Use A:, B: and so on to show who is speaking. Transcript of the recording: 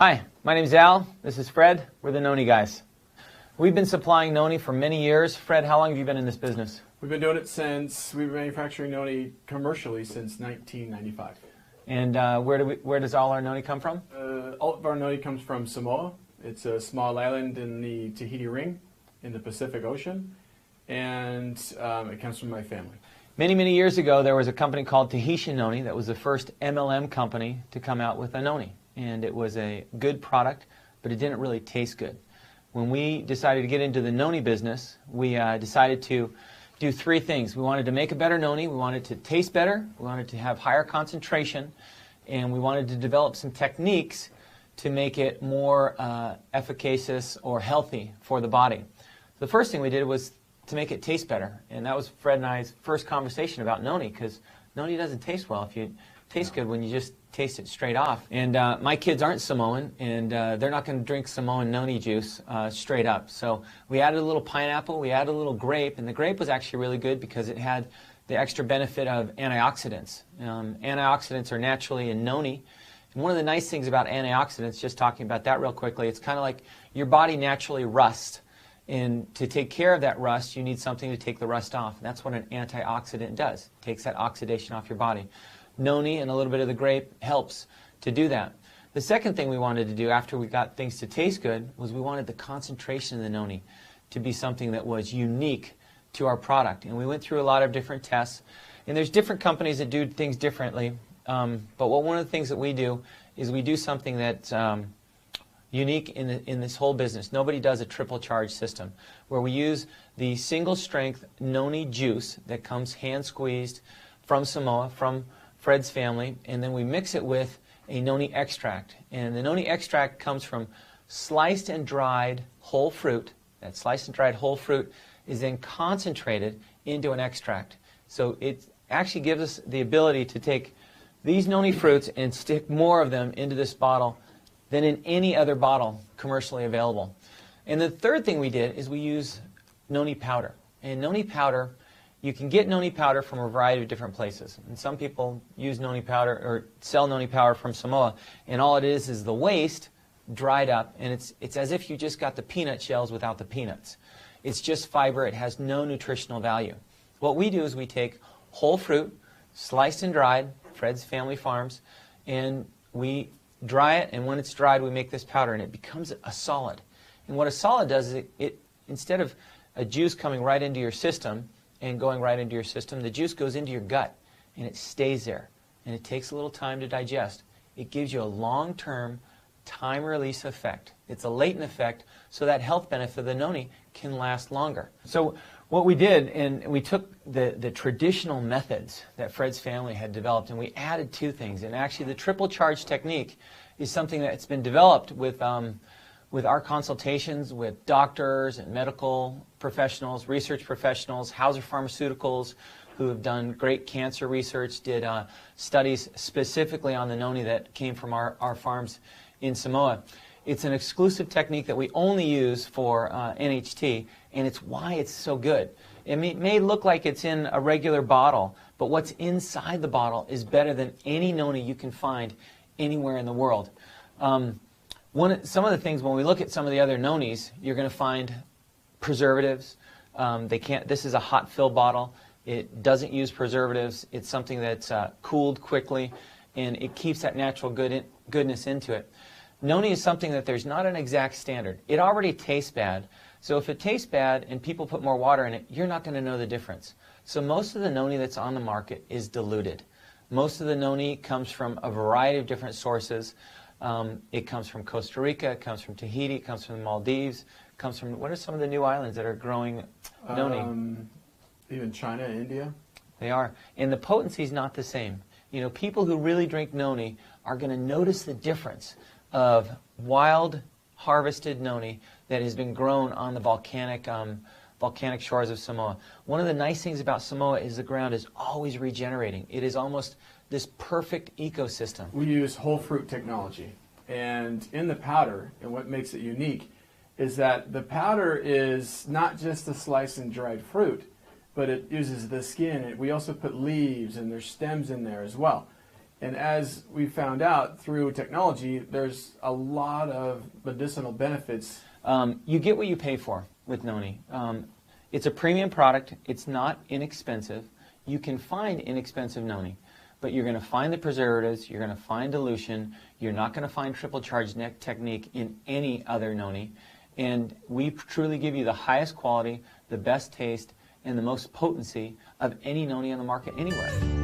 A: Hi, my name's Al. This is Fred. We're the Noni guys. We've been supplying Noni for many years. Fred, how long have you been in this business?
B: We've been doing it since we've been manufacturing Noni commercially since 1995.
A: And where does all our Noni come from?
B: All of our Noni comes from Samoa. It's a small island in the Tahiti Ring in the Pacific Ocean, and it comes from my family.
A: Many, many years ago, there was a company called Tahitian Noni that was the first MLM company to come out with a Noni. And it was a good product, but it didn't really taste good. When we decided to get into the Noni business, we decided to do three things. We wanted to make a better Noni, we wanted to taste better, we wanted to have higher concentration, and we wanted to develop some techniques to make it more efficacious or healthy for the body. The first thing we did was to make it taste better, and that was Fred and I's first conversation about Noni, because Noni doesn't taste well if you taste good when you just taste it straight off. And my kids aren't Samoan, and they're not going to drink Samoan Noni juice straight up. So we added a little pineapple, we added a little grape, and the grape was actually really good because it had the extra benefit of antioxidants. Antioxidants are naturally in Noni. And one of the nice things about antioxidants, just talking about that real quickly, it's kind of like your body naturally rusts. And to take care of that rust, you need something to take the rust off. And that's what an antioxidant does. It takes that oxidation off your body. Noni and a little bit of the grape helps to do that. The second thing we wanted to do after we got things to taste good was we wanted the concentration of the Noni to be something that was unique to our product. And we went through a lot of different tests. And there's different companies that do things differently. But one of the things that we do is we do something that's unique in this whole business. Nobody does a triple charge system where we use the single strength Noni juice that comes hand squeezed from Samoa, from Fred's family, and then we mix it with a Noni extract. And the Noni extract comes from sliced and dried whole fruit. That sliced and dried whole fruit is then concentrated into an extract. So it actually gives us the ability to take these Noni fruits and stick more of them into this bottle than in any other bottle commercially available. And the third thing we did is we use Noni powder. And Noni powder, you can get Noni powder from a variety of different places. And some people use Noni powder or sell Noni powder from Samoa, and all it is the waste dried up, and it's as if you just got the peanut shells without the peanuts. It's just fiber. It has no nutritional value. What we do is we take whole fruit, sliced and dried, Fred's Family Farms, and we dry it, and when it's dried, we make this powder, and it becomes a solid. And what a solid does is it instead of a juice coming right into your system and going right into your system, the juice goes into your gut, and it stays there. And it takes a little time to digest. It gives you a long-term time-release effect. It's a latent effect, so that health benefit of the Noni can last longer. So what we did, and we took the traditional methods that Fred's family had developed, and we added two things. And actually, the triple charge technique is something that's been developed with our consultations with doctors and medical professionals, research professionals, Hauser Pharmaceuticals, who have done great cancer research, did studies specifically on the Noni that came from our farms in Samoa. It's an exclusive technique that we only use for NHT, and it's why it's so good. It may look like it's in a regular bottle, but what's inside the bottle is better than any Noni you can find anywhere in the world. Some of the things, when we look at some of the other Nonis, you're going to find preservatives. This is a hot fill bottle. It doesn't use preservatives. It's something that's cooled quickly, and it keeps that natural goodness into it. Noni is something that there's not an exact standard. It already tastes bad, so if it tastes bad and people put more water in it, you're not going to know the difference. So most of the Noni that's on the market is diluted. Most of the Noni comes from a variety of different sources. It comes from Costa Rica, it comes from Tahiti, it comes from the Maldives, it comes from, what are some of the new islands that are growing Noni?
B: Even China, India.
A: They are. And the potency is not the same. You know, people who really drink Noni are going to notice the difference of wild harvested Noni that has been grown on the volcanic shores of Samoa. One of the nice things about Samoa is the ground is always regenerating. It is almost this perfect ecosystem.
B: We use whole fruit technology, and in the powder, and what makes it unique is that the powder is not just a slice and dried fruit, but it uses the skin. We also put leaves and there's stems in there as well. And as we found out through technology, there's a lot of medicinal benefits.
A: You get what you pay for with noni. It's a premium product. It's not inexpensive. You can find inexpensive noni, but you're going to find the preservatives, you're going to find dilution, you're not going to find triple charge technique in any other noni. And we truly give you the highest quality, the best taste, and the most potency of any noni on the market anywhere.